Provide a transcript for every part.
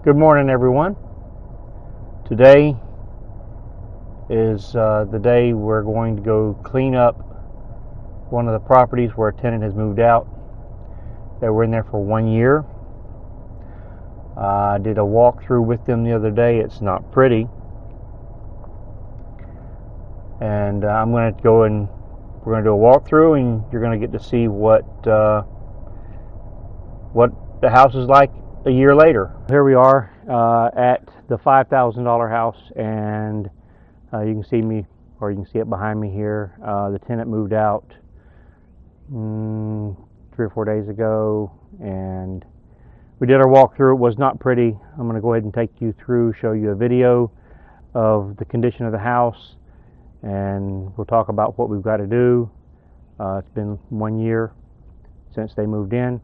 Good morning, everyone. Today is the day we're going to go clean up one of the properties where a tenant has moved out. They were in there for 1 year. I did a walkthrough with them the other day. It's not pretty. And I'm going to go and we're going to do a walkthrough, and you're going to get to see what the house is like a year later. Here we are at the $5,000 house, and you can see me, or you can see it behind me here. The tenant moved out 3 or 4 days ago, and we did our walkthrough. It was not pretty. I'm going to go ahead and take you through, show you a video of the condition of the house, and we'll talk about what we've got to do. It's been 1 year since they moved in,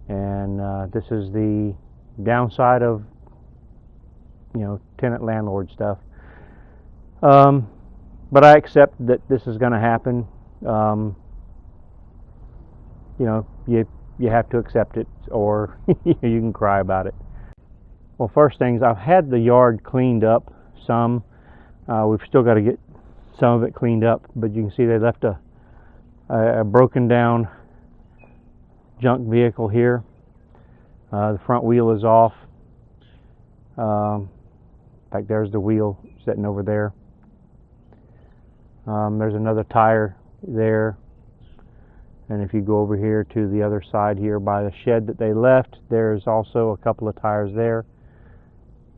and this is the downside of tenant landlord stuff. But I accept that this is going to happen. You have to accept it, or you can cry about it. Well, first things, I've had the yard cleaned up some. We've still got to get some of it cleaned up, but you can see they left a broken down junk vehicle here. The front wheel is off. In fact, there's the wheel sitting over there. There's another tire there, and if you go over here to the other side here by the shed that they left, there's also a couple of tires there.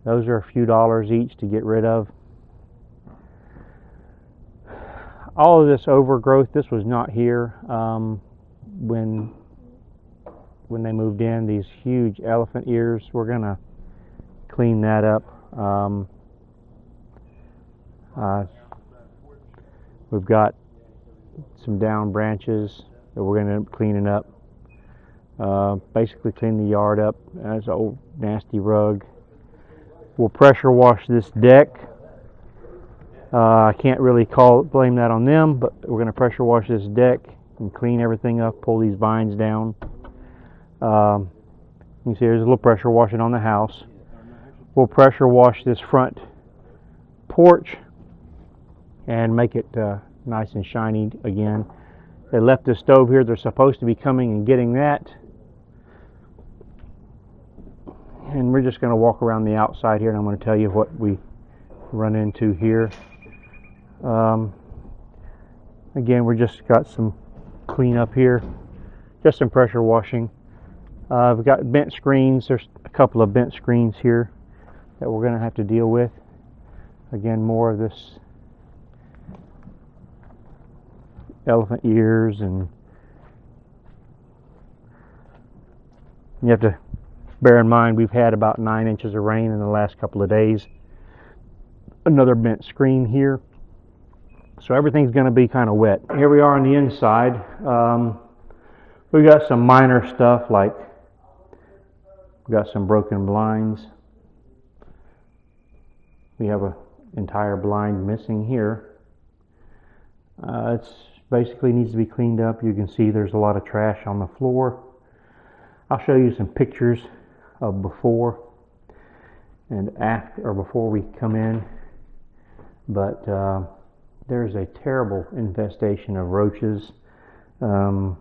Those are a few dollars each to get rid of. All of this overgrowth, this was not here when they moved in. These huge elephant ears, we're gonna clean that up. We've got some down branches that we're going to end up cleaning up. Basically clean the yard up. That's an old nasty rug. We'll pressure wash this deck. I can't really blame that on them, but we're going to pressure wash this deck and clean everything up, pull these vines down. You can see there's a little pressure washing on the house. We'll pressure wash this front porch and make it nice and shiny again. They left the stove here. They're supposed to be coming and getting that. And we're just going to walk around the outside here, and I'm going to tell you what we run into here. Again, we just got some clean up here, just some pressure washing. We've got bent screens. There's a couple of bent screens here that we're going to have to deal with. Again, more of this elephant ears, and you have to bear in mind we've had about 9 inches of rain in the last couple of days. Another bent screen here, so everything's going to be kind of wet. Here we are on the inside. We got some minor stuff, like we got some broken blinds. We have an entire blind missing here. It's basically needs to be cleaned up. You can see there's a lot of trash on the floor. I'll show you some pictures of before and after, or before we come in. But there's a terrible infestation of roaches. Yep,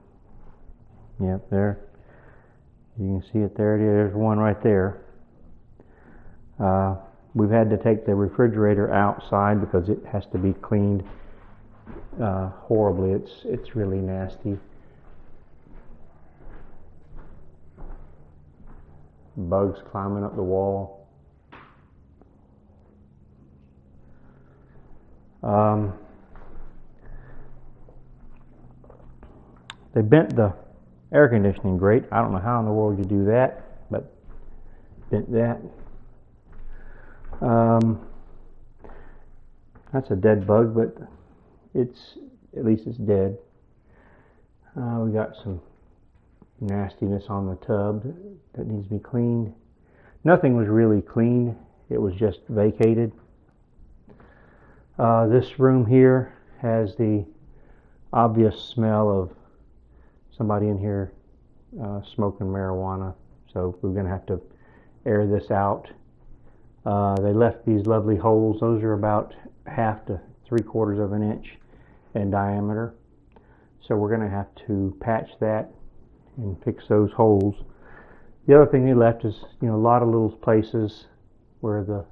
there. You can see it there. There's one right there. We've had to take the refrigerator outside because it has to be cleaned horribly. It's really nasty. Bugs climbing up the wall. They bent the air conditioning grate. I don't know how in the world you do that, but bent that. That's a dead bug, but at least it's dead. We got some nastiness on the tub that needs to be cleaned. Nothing was really cleaned. It was just vacated. This room here has the obvious smell of somebody in here smoking marijuana, so we're going to have to air this out. They left these lovely holes. Those are about 1/2 to 3/4 of an inch in diameter. So we're going to have to patch that and fix those holes. The other thing they left is, a lot of little places where the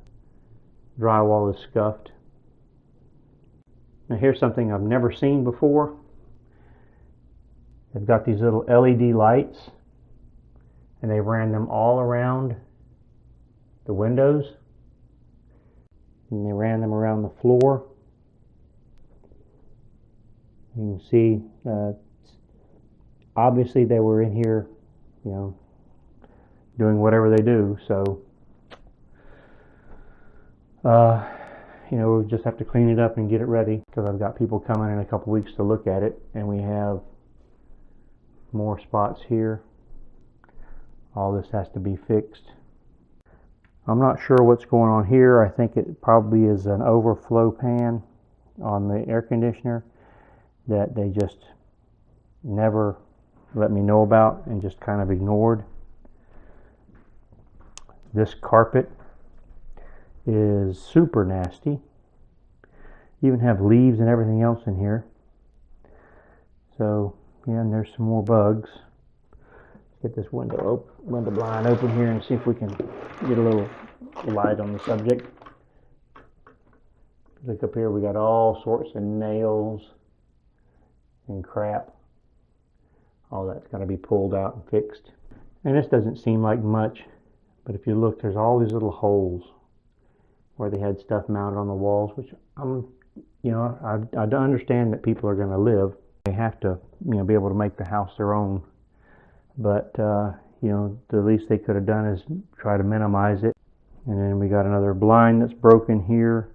drywall is scuffed. Now here's something I've never seen before. They've got these little LED lights, and they ran them all around the windows, and they ran them around the floor. You can see, obviously they were in here, doing whatever they do. So, we'll just have to clean it up and get it ready, because I've got people coming in a couple weeks to look at it, and we have more spots here. All this has to be fixed. I'm not sure what's going on here. I think it probably is an overflow pan on the air conditioner that they just never let me know about and just kind of ignored. This carpet is super nasty. You even have leaves and everything else in here. So, yeah, and there's some more bugs. Let's get this window blind open here and see if we can get a little light on the subject. Look up here, we got all sorts of nails and crap. All that's got to be pulled out and fixed. And this doesn't seem like much, but if you look, there's all these little holes where they had stuff mounted on the walls, which I understand that people are going to live. They have to, be able to make the house their own. But, the least they could have done is try to minimize it. And then we got another blind that's broken here.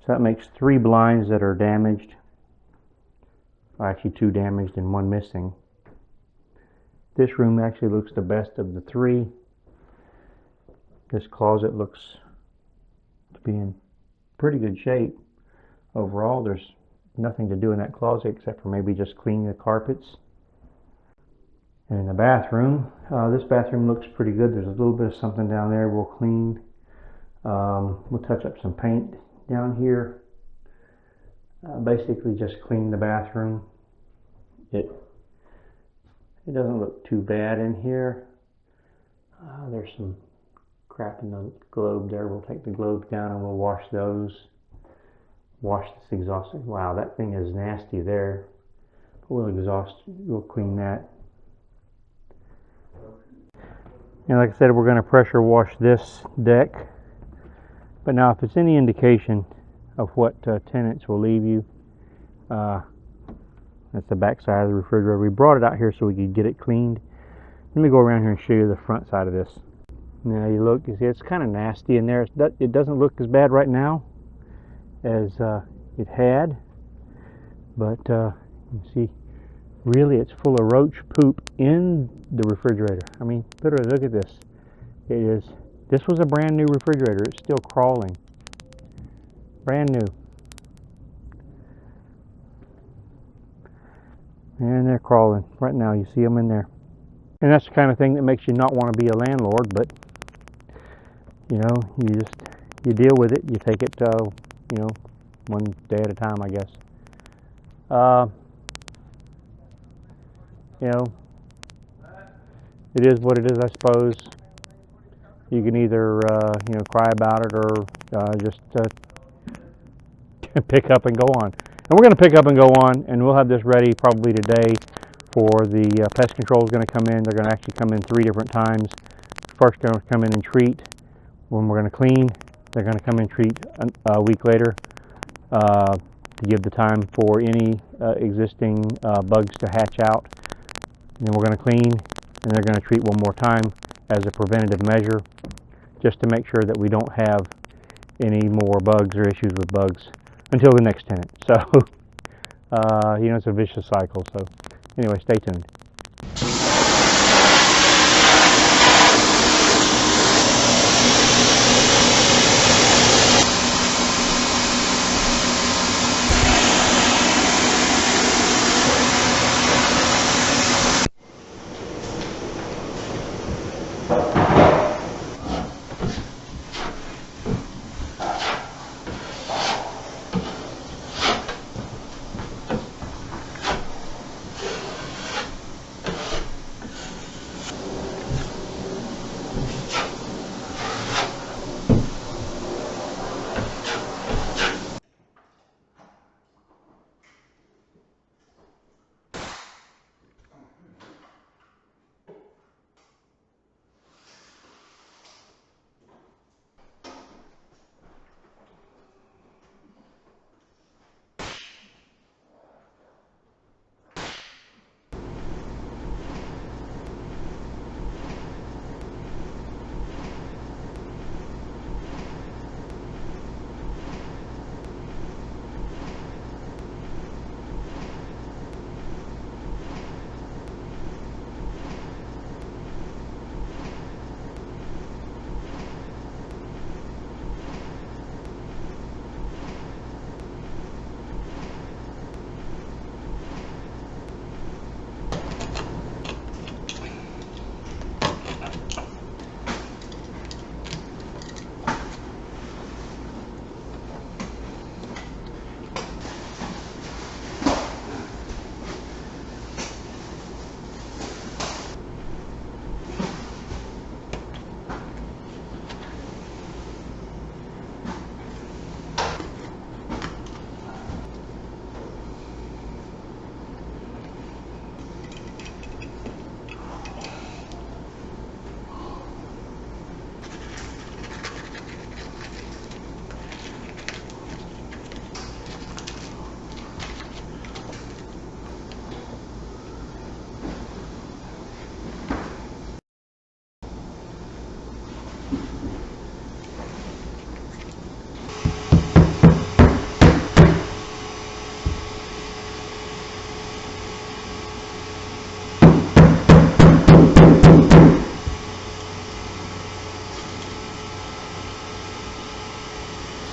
So that makes 3 blinds that are damaged. Actually 2 damaged and 1 missing. This room actually looks the best of the 3. This closet looks to be in pretty good shape. Overall, there's nothing to do in that closet except for maybe just clean the carpets. And in the bathroom, this bathroom looks pretty good. There's a little bit of something down there we'll clean. We'll touch up some paint down here. Basically just clean the bathroom. It doesn't look too bad in here. There's some crap in the globe there. We'll take the globes down and we'll wash those. Wash this exhaust. Wow, that thing is nasty there. We'll clean that. And like I said, we're going to pressure wash this deck. But now if it's any indication of what tenants will leave you, that's the back side of the refrigerator. We brought it out here so we could get it cleaned. Let me go around here and show you the front side of this. Now you see it's kind of nasty in there. It doesn't look as bad right now as it had, but you see, really it's full of roach poop in the refrigerator. I mean, literally, look at this. This was a brand new refrigerator. It's still crawling. Brand new. And they're crawling right now. You see them in there. And that's the kind of thing that makes you not want to be a landlord, but you deal with it. You take it one day at a time, I guess. It is what it is, I suppose. You can either cry about it or just pick up and go on. And we're going to pick up and go on, and we'll have this ready probably today for the pest control is going to come in. They're going to actually come in 3 different times. First, going to come in and treat. When we're going to clean, they're going to come in and treat a week later to give the time for any existing bugs to hatch out. And then we're going to clean, and they're going to treat one more time as a preventative measure, just to make sure that we don't have any more bugs or issues with bugs until the next tenant. So, it's a vicious cycle. So, anyway, stay tuned.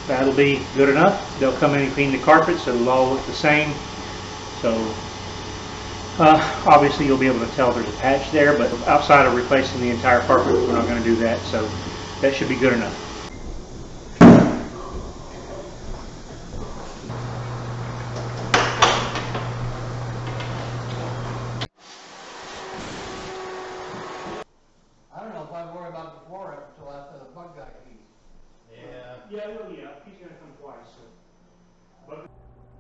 that'll be good enough. They'll come in and clean the carpets, it'll all look the same. So obviously you'll be able to tell there's a patch there, but outside of replacing the entire carpet, we're not going to do that, so that should be good enough. I don't know if I'd worry about the floor until after the bug guy leaves. Yeah, he's going to come twice.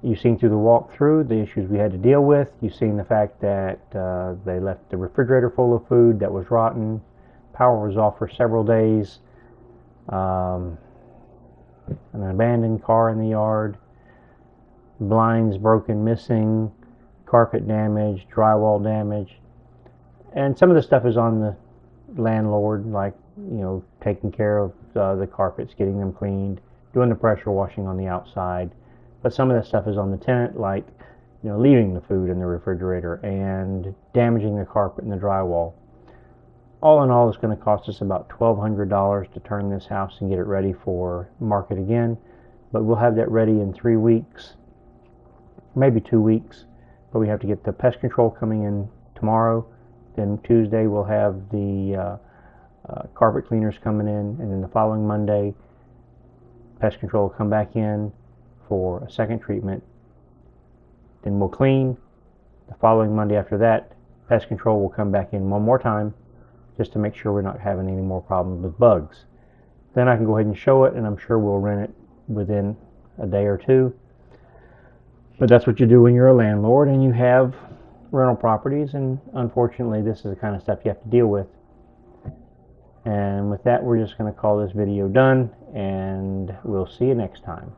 You've seen through the walkthrough the issues we had to deal with. You've seen the fact that they left the refrigerator full of food that was rotten. Power was off for several days. An abandoned car in the yard. Blinds broken, missing. Carpet damage, drywall damage. And some of the stuff is on the landlord, like, taking care of the carpets, getting them cleaned, doing the pressure washing on the outside. But some of that stuff is on the tenant, like, leaving the food in the refrigerator and damaging the carpet and the drywall. All in all, it's going to cost us about $1,200 to turn this house and get it ready for market again. But we'll have that ready in 3 weeks, maybe 2 weeks. But we have to get the pest control coming in tomorrow. Then Tuesday we'll have the carpet cleaners coming in, and then the following Monday, pest control will come back in for a second treatment. Then we'll clean. The following Monday after that, pest control will come back in one more time just to make sure we're not having any more problems with bugs. Then I can go ahead and show it, and I'm sure we'll rent it within a day or two. But that's what you do when you're a landlord and you have rental properties, and unfortunately this is the kind of stuff you have to deal with. And with that, we're just going to call this video done, and we'll see you next time.